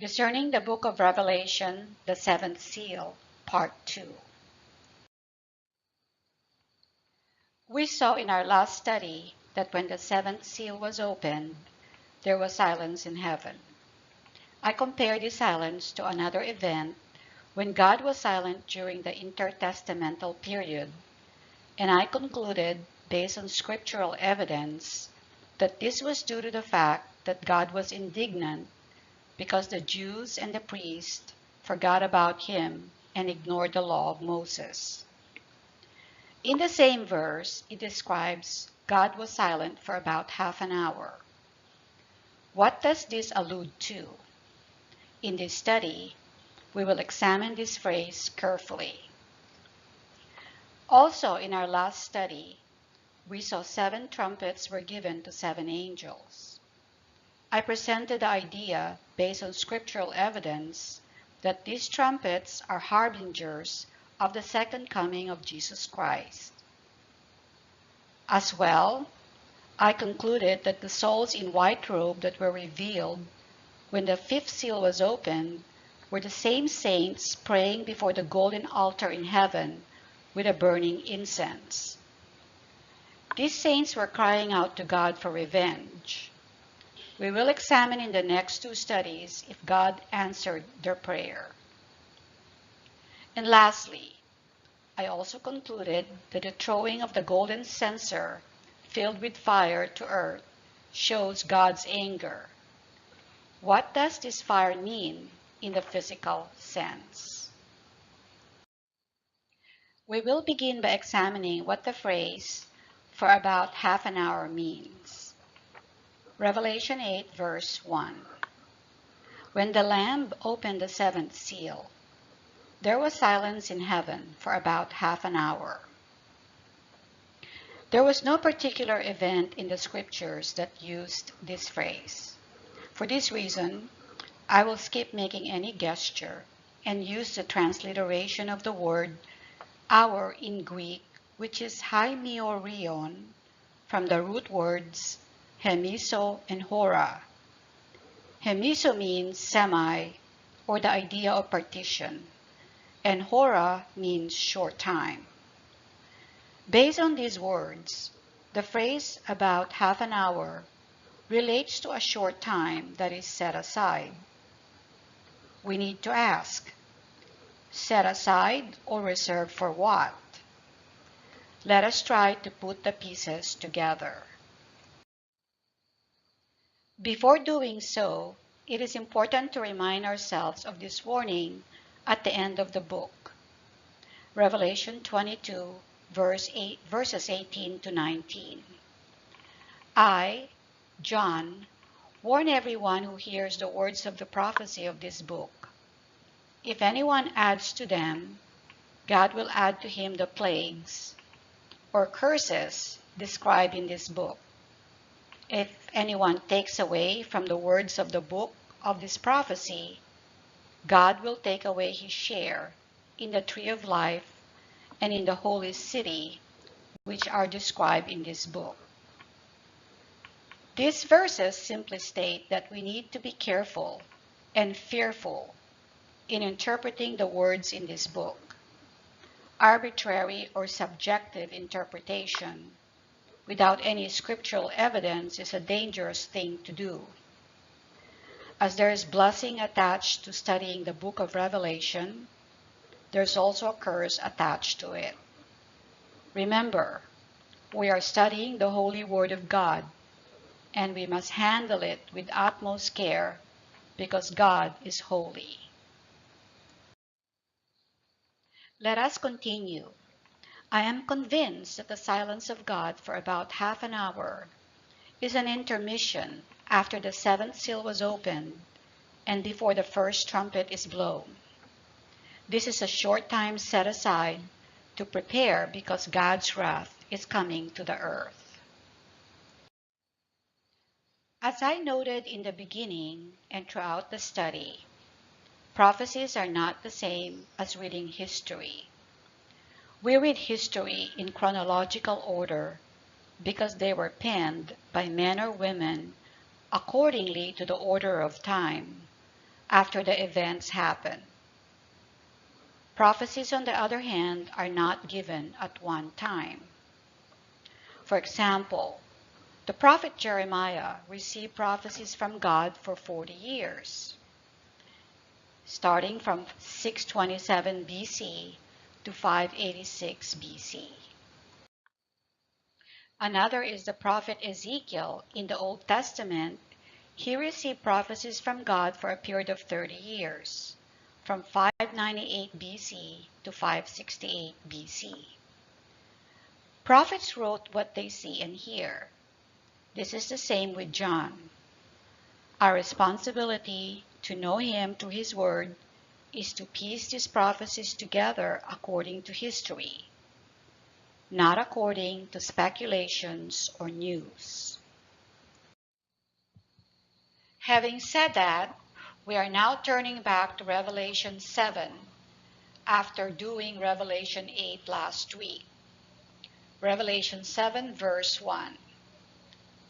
Discerning the Book of Revelation, the Seventh Seal, Part 2. We saw in our last study that when the seventh seal was opened, there was silence in heaven. I compared this silence to another event when God was silent during the intertestamental period, and I concluded, based on scriptural evidence, that this was due to the fact that God was indignant because the Jews and the priests forgot about him and ignored the law of Moses. In the same verse, it describes God was silent for about half an hour. What does this allude to? In this study, we will examine this phrase carefully. Also, in our last study, we saw 7 trumpets were given to 7 angels. I presented the idea, based on scriptural evidence, that these trumpets are harbingers of the second coming of Jesus Christ. As well, I concluded that the souls in white robe that were revealed when the 5th seal was opened were the same saints praying before the golden altar in heaven with a burning incense. These saints were crying out to God for revenge. We will examine in the next 2 studies if God answered their prayer. And lastly, I also concluded that the throwing of the golden censer filled with fire to earth shows God's anger. What does this fire mean in the physical sense? We will begin by examining what the phrase "for about half an hour" means. Revelation 8, verse 1. When the Lamb opened the 7th seal, there was silence in heaven for about half an hour. There was no particular event in the scriptures that used this phrase. For this reason, I will skip making any gesture and use the transliteration of the word hour in Greek, which is haimiorion, from the root words hemiso and hora. Hemiso means semi, or the idea of partition, and hora means short time. Based on these words, the phrase "about half an hour" relates to a short time that is set aside. We need to ask, set aside or reserved for what? Let us try to put the pieces together. Before doing so, it is important to remind ourselves of this warning at the end of the book. Revelation 22, verses 18 to 19. I, John, warn everyone who hears the words of the prophecy of this book. If anyone adds to them, God will add to him the plagues or curses described in this book. If anyone takes away from the words of the book of this prophecy, God will take away his share in the tree of life and in the holy city, which are described in this book. These verses simply state that we need to be careful and fearful in interpreting the words in this book. Arbitrary or subjective interpretation without any scriptural evidence is a dangerous thing to do. As there is blessing attached to studying the book of Revelation, there's also a curse attached to it. Remember, we are studying the Holy Word of God, and we must handle it with utmost care because God is holy. Let us continue. I am convinced that the silence of God for about half an hour is an intermission after the 7th seal was opened and before the first trumpet is blown. This is a short time set aside to prepare because God's wrath is coming to the earth. As I noted in the beginning and throughout the study, prophecies are not the same as reading history. We read history in chronological order because they were penned by men or women accordingly to the order of time, after the events happen. Prophecies, on the other hand, are not given at one time. For example, the prophet Jeremiah received prophecies from God for 40 years, starting from 627 BC to 586 BC. Another is the prophet Ezekiel in the Old Testament. He received prophecies from God for a period of 30 years, from 598 BC to 568 BC. Prophets wrote what they see and hear. This is the same with John. Our responsibility to know him through his word is to piece these prophecies together according to history, not according to speculations or news. Having said that, we are now turning back to Revelation 7 after doing Revelation 8 last week. Revelation 7 verse 1.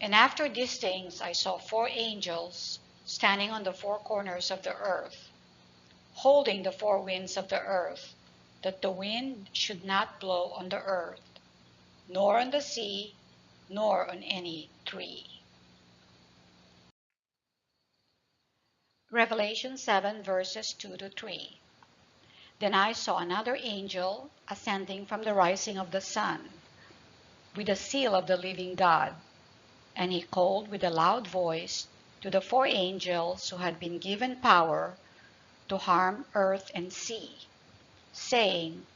And after these things I saw 4 angels standing on the 4 corners of the earth, holding the 4 winds of the earth, that the wind should not blow on the earth, nor on the sea, nor on any tree. Revelation 7 verses 2 to 3. Then I saw another angel ascending from the rising of the sun, with the seal of the living God, and he called with a loud voice to the 4 angels who had been given power to harm earth and sea, saying,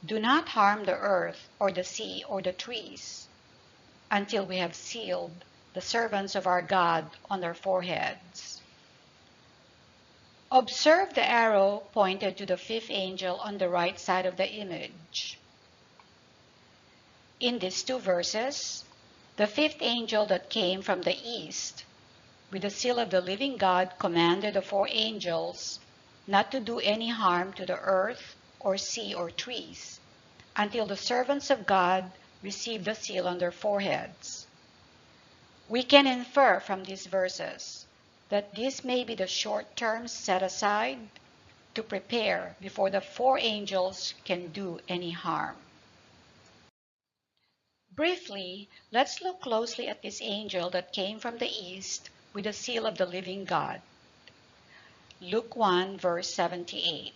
Do not harm the earth or the sea or the trees, until we have sealed the servants of our God on their foreheads. Observe the arrow pointed to the 5th angel on the right side of the image. In these 2 verses, the 5th angel that came from the east with the seal of the living God commanded the 4 angels not to do any harm to the earth or sea or trees until the servants of God receive the seal on their foreheads. We can infer from these verses that this may be the short term set aside to prepare before the 4 angels can do any harm. Briefly, let's look closely at this angel that came from the east with the seal of the living God. Luke 1 verse 78.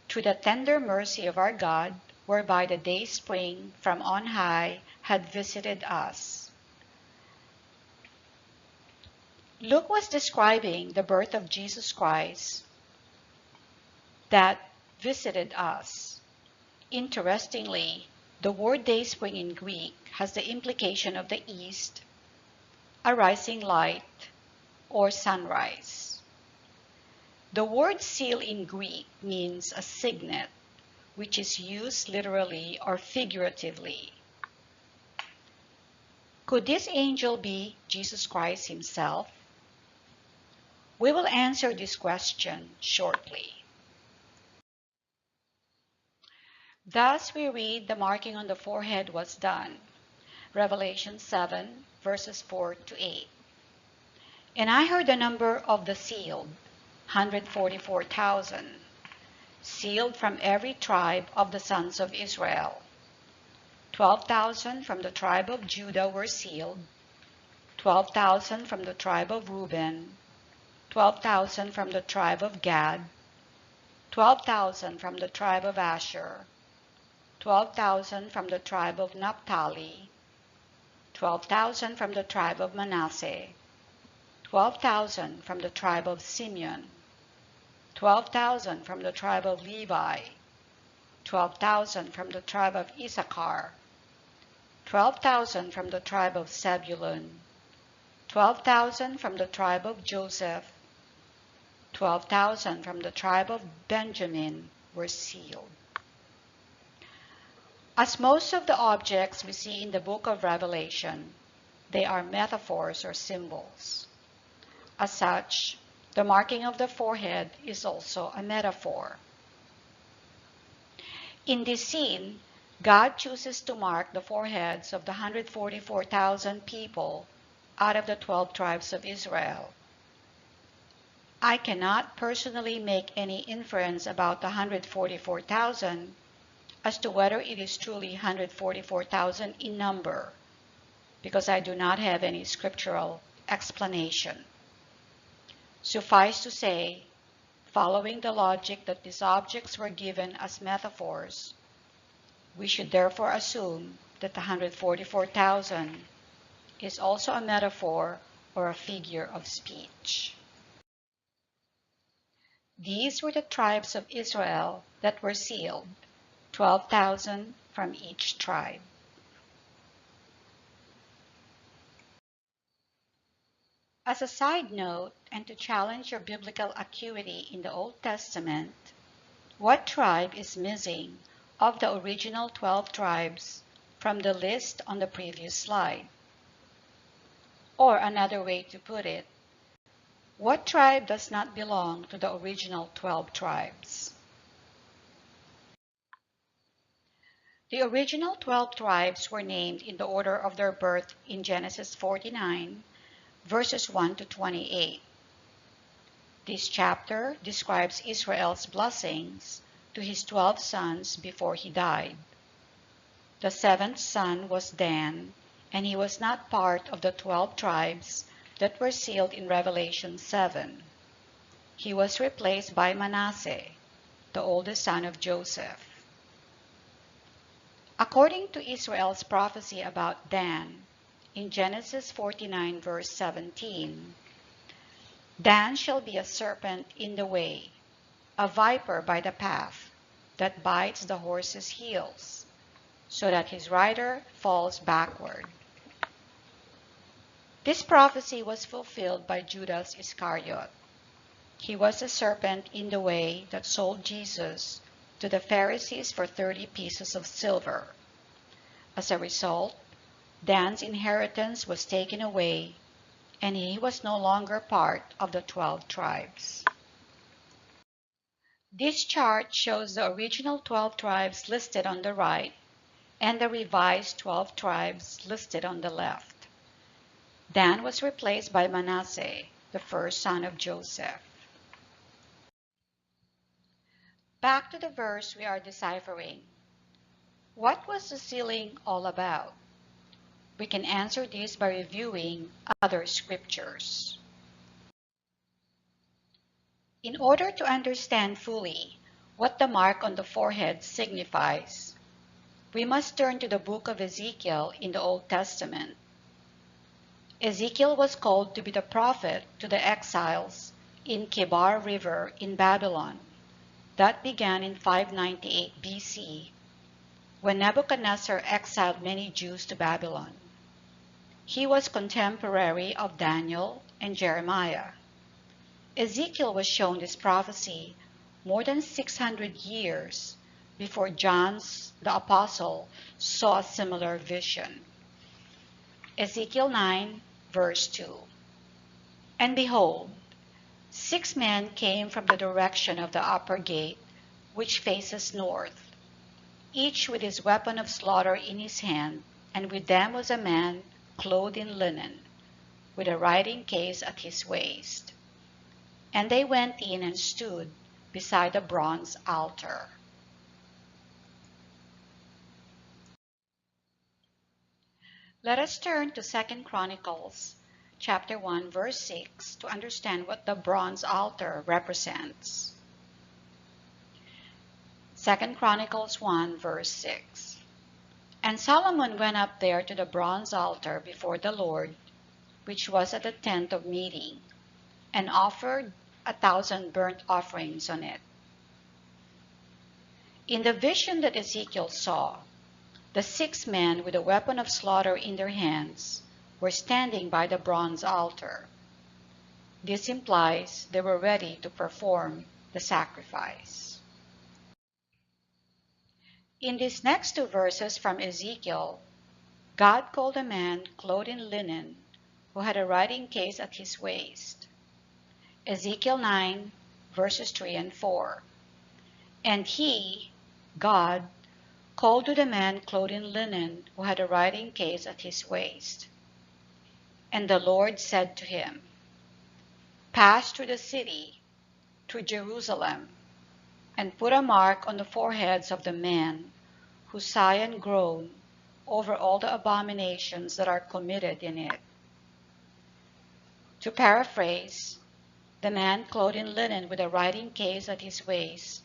Through the tender mercy of our God, whereby the day spring from on high had visited us. Luke was describing the birth of Jesus Christ that visited us. Interestingly, the word day spring in Greek has the implication of the east, a rising light, or sunrise. The word seal in Greek means a signet, which is used literally or figuratively. Could this angel be Jesus Christ himself? We will answer this question shortly. Thus we read the marking on the forehead was done. Revelation 7 verses 4 to 8. And I heard the number of the sealed, 144,000, sealed from every tribe of the sons of Israel. 12,000 from the tribe of Judah were sealed, 12,000 from the tribe of Reuben, 12,000 from the tribe of Gad, 12,000 from the tribe of Asher, 12,000 from the tribe of Naphtali, 12,000 from the tribe of Manasseh, 12,000 from the tribe of Simeon, 12,000 from the tribe of Levi, 12,000 from the tribe of Issachar, 12,000 from the tribe of Zebulun, 12,000 from the tribe of Joseph, 12,000 from the tribe of Benjamin were sealed. As most of the objects we see in the book of Revelation, they are metaphors or symbols. As such, the marking of the forehead is also a metaphor. In this scene, God chooses to mark the foreheads of the 144,000 people out of the 12 tribes of Israel. I cannot personally make any inference about the 144,000 as to whether it is truly 144,000 in number, because I do not have any scriptural explanation. Suffice to say, following the logic that these objects were given as metaphors, we should therefore assume that the 144,000 is also a metaphor or a figure of speech. These were the tribes of Israel that were sealed, 12,000 from each tribe. As a side note, and to challenge your biblical acuity in the Old Testament, what tribe is missing of the original 12 tribes from the list on the previous slide? Or another way to put it, what tribe does not belong to the original 12 tribes? The original 12 tribes were named in the order of their birth in Genesis 49, verses 1 to 28. This chapter describes Israel's blessings to his 12 sons before he died. The seventh son was Dan, and he was not part of the 12 tribes that were sealed in Revelation 7. He was replaced by Manasseh, the oldest son of Joseph. According to Israel's prophecy about Dan, in Genesis 49 verse 17, Dan shall be a serpent in the way, a viper by the path, that bites the horse's heels, so that his rider falls backward. This prophecy was fulfilled by Judas Iscariot. He was a serpent in the way that sold Jesus to the Pharisees for 30 pieces of silver. As a result, Dan's inheritance was taken away, and he was no longer part of the 12 tribes. This chart shows the original 12 tribes listed on the right and the revised 12 tribes listed on the left. Dan was replaced by Manasseh, the first son of Joseph. Back to the verse we are deciphering. What was the sealing all about? We can answer this by reviewing other scriptures. In order to understand fully what the mark on the forehead signifies, we must turn to the book of Ezekiel in the Old Testament. Ezekiel was called to be the prophet to the exiles in Kebar River in Babylon. That began in 598 BC, when Nebuchadnezzar exiled many Jews to Babylon. He was contemporary of Daniel and Jeremiah. Ezekiel was shown this prophecy more than 600 years before John the Apostle saw a similar vision. Ezekiel 9, verse 2. And behold, 6 men came from the direction of the upper gate, which faces north, each with his weapon of slaughter in his hand, and with them was a man clothed in linen, with a writing case at his waist. And they went in and stood beside the bronze altar. Let us turn to 2 Chronicles chapter 1 verse 6 to understand what the bronze altar represents. 2 Chronicles 1 verse 6. And Solomon went up there to the bronze altar before the Lord, which was at the tent of meeting, and offered 1,000 burnt offerings on it. In the vision that Ezekiel saw, the 6 men with a weapon of slaughter in their hands were standing by the bronze altar. This implies they were ready to perform the sacrifice. In these next 2 verses from Ezekiel, God called a man clothed in linen who had a writing case at his waist. Ezekiel 9, verses 3 and 4. And he, God, called to the man clothed in linen who had a writing case at his waist. And the Lord said to him, pass through the city, through Jerusalem, and put a mark on the foreheads of the men who sigh and groan over all the abominations that are committed in it. To paraphrase, the man clothed in linen with a writing case at his waist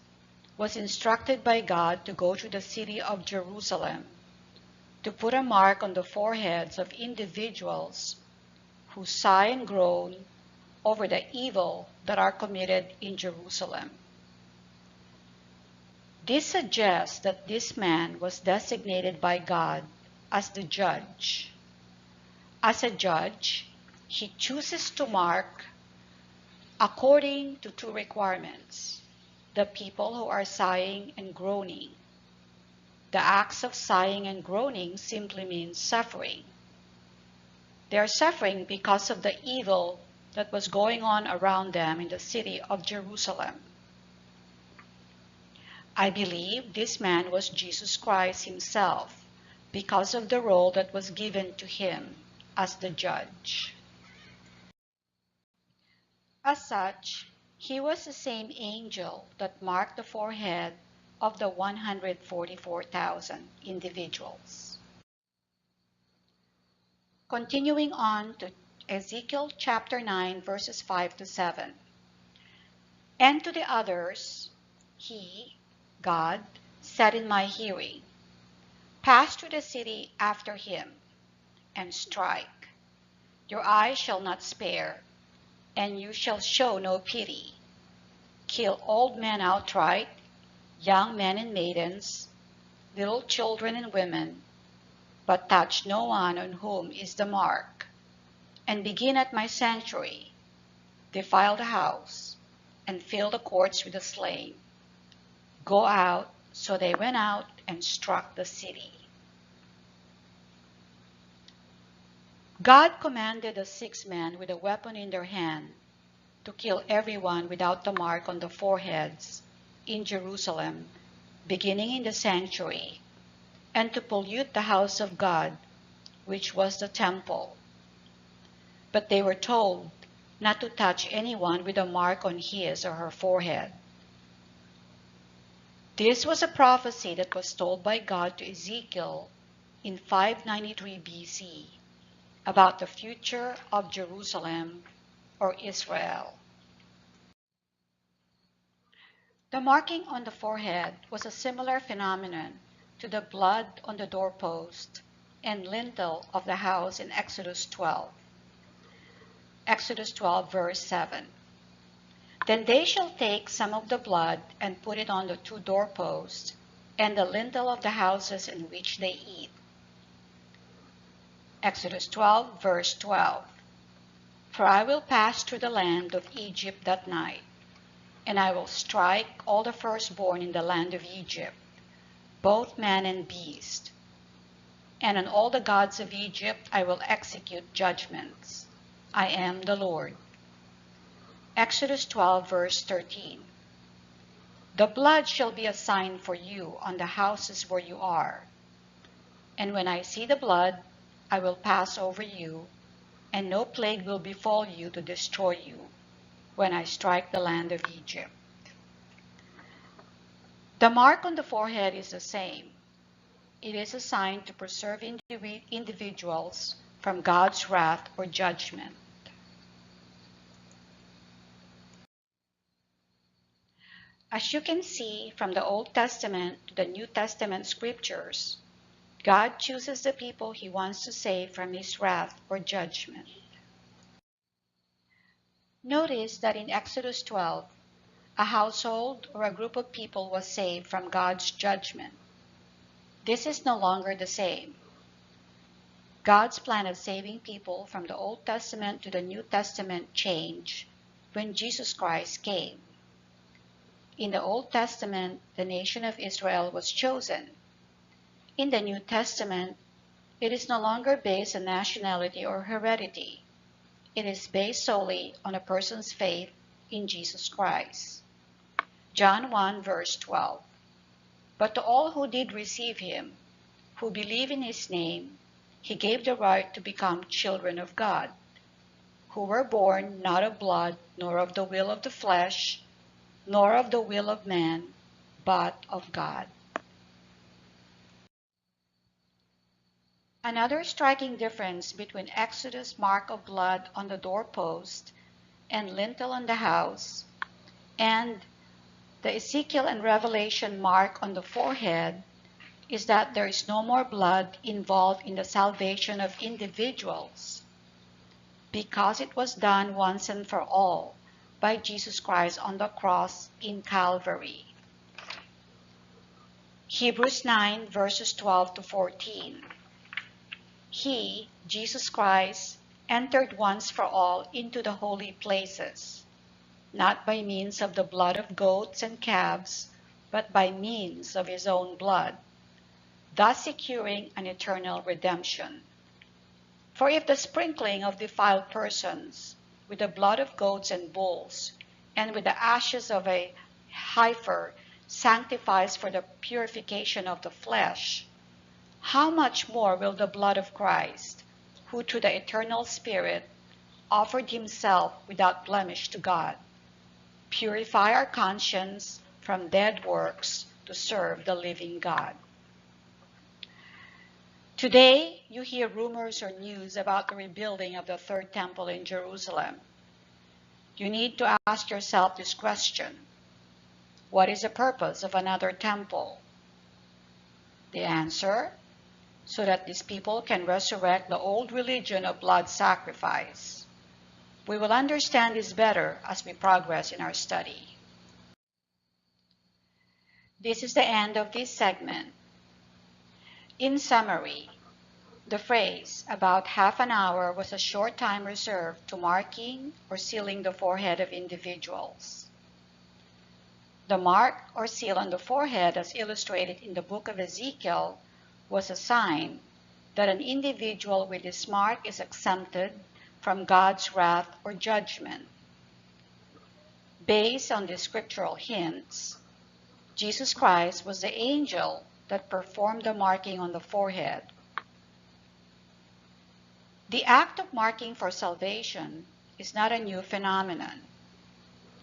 was instructed by God to go to the city of Jerusalem, to put a mark on the foreheads of individuals who sigh and groan over the evil that are committed in Jerusalem. This suggests that this man was designated by God as the judge. As a judge, he chooses to mark according to two requirements: the people who are sighing and groaning. The acts of sighing and groaning simply means suffering. They are suffering because of the evil that was going on around them in the city of Jerusalem. I believe this man was Jesus Christ himself because of the role that was given to him as the judge. As such, he was the same angel that marked the forehead of the 144,000 individuals. Continuing on to Ezekiel chapter 9, verses 5 to 7. And to the others, he, God, said in my hearing, pass through the city after him, and strike. Your eye shall not spare, and you shall show no pity. Kill old men outright, young men and maidens, little children and women, but touch no one on whom is the mark. And begin at my sanctuary, defile the house, and fill the courts with the slain. Go out. So they went out and struck the city. God commanded the 6 men with a weapon in their hand to kill everyone without the mark on the foreheads in Jerusalem, beginning in the sanctuary, and to pollute the house of God, which was the temple. But they were told not to touch anyone with a mark on his or her forehead. This was a prophecy that was told by God to Ezekiel in 593 BC about the future of Jerusalem or Israel. The marking on the forehead was a similar phenomenon to the blood on the doorpost and lintel of the house in Exodus 12. Exodus 12, verse 7. Then they shall take some of the blood and put it on the 2 doorposts and the lintel of the houses in which they eat. Exodus 12, verse 12. For I will pass through the land of Egypt that night, and I will strike all the firstborn in the land of Egypt, both man and beast. And on all the gods of Egypt I will execute judgments. I am the Lord. Exodus 12, verse 13. The blood shall be a sign for you on the houses where you are. And when I see the blood, I will pass over you, and no plague will befall you to destroy you when I strike the land of Egypt. The mark on the forehead is the same. It is a sign to preserve individuals from God's wrath or judgment. As you can see from the Old Testament to the New Testament scriptures, God chooses the people he wants to save from his wrath or judgment. Notice that in Exodus 12, a household or a group of people was saved from God's judgment. This is no longer the same. God's plan of saving people from the Old Testament to the New Testament changed when Jesus Christ came. In the Old Testament, the nation of Israel was chosen. In the New Testament, it is no longer based on nationality or heredity. It is based solely on a person's faith in Jesus Christ. John 1, verse 12. But to all who did receive him, who believe in his name, he gave the right to become children of God, who were born not of blood, nor of the will of the flesh, nor of the will of man, but of God. Another striking difference between Exodus' mark of blood on the doorpost and lintel on the house, and the Ezekiel and Revelation mark on the forehead, is that there is no more blood involved in the salvation of individuals, because it was done once and for all by Jesus Christ on the cross in Calvary. Hebrews 9 verses 12 to 14. He, Jesus Christ, entered once for all into the holy places, not by means of the blood of goats and calves, but by means of his own blood, thus securing an eternal redemption. For if the sprinkling of defiled persons with the blood of goats and bulls, and with the ashes of a heifer, sanctifies for the purification of the flesh, how much more will the blood of Christ, who through the eternal Spirit offered himself without blemish to God, purify our conscience from dead works to serve the living God? Today, you hear rumors or news about the rebuilding of the third temple in Jerusalem. You need to ask yourself this question: what is the purpose of another temple? The answer: so that these people can resurrect the old religion of blood sacrifice. We will understand this better as we progress in our study. This is the end of this segment. In summary, the phrase "about half an hour" was a short time reserved to marking or sealing the forehead of individuals. The mark or seal on the forehead, as illustrated in the book of Ezekiel, was a sign that an individual with this mark is exempted from God's wrath or judgment. Based on the scriptural hints, Jesus Christ was the angel that performed the marking on the forehead. The act of marking for salvation is not a new phenomenon.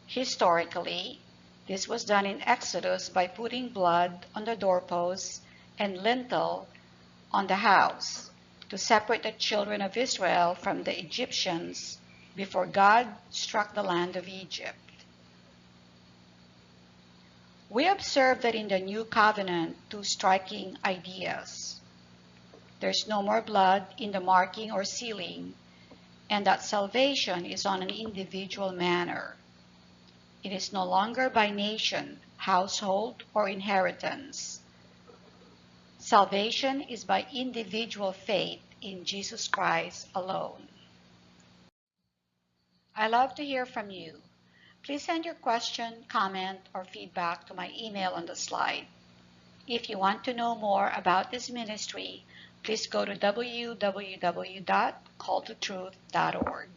Historically, this was done in Exodus by putting blood on the doorposts and lintel on the house to separate the children of Israel from the Egyptians before God struck the land of Egypt. We observe that in the New Covenant two striking ideas. There's no more blood in the marking or sealing, and that salvation is on an individual manner. It is no longer by nation, household, or inheritance. Salvation is by individual faith in Jesus Christ alone. I love to hear from you. Please send your question, comment, or feedback to my email on the slide. If you want to know more about this ministry, please go to www.calltotruth.org.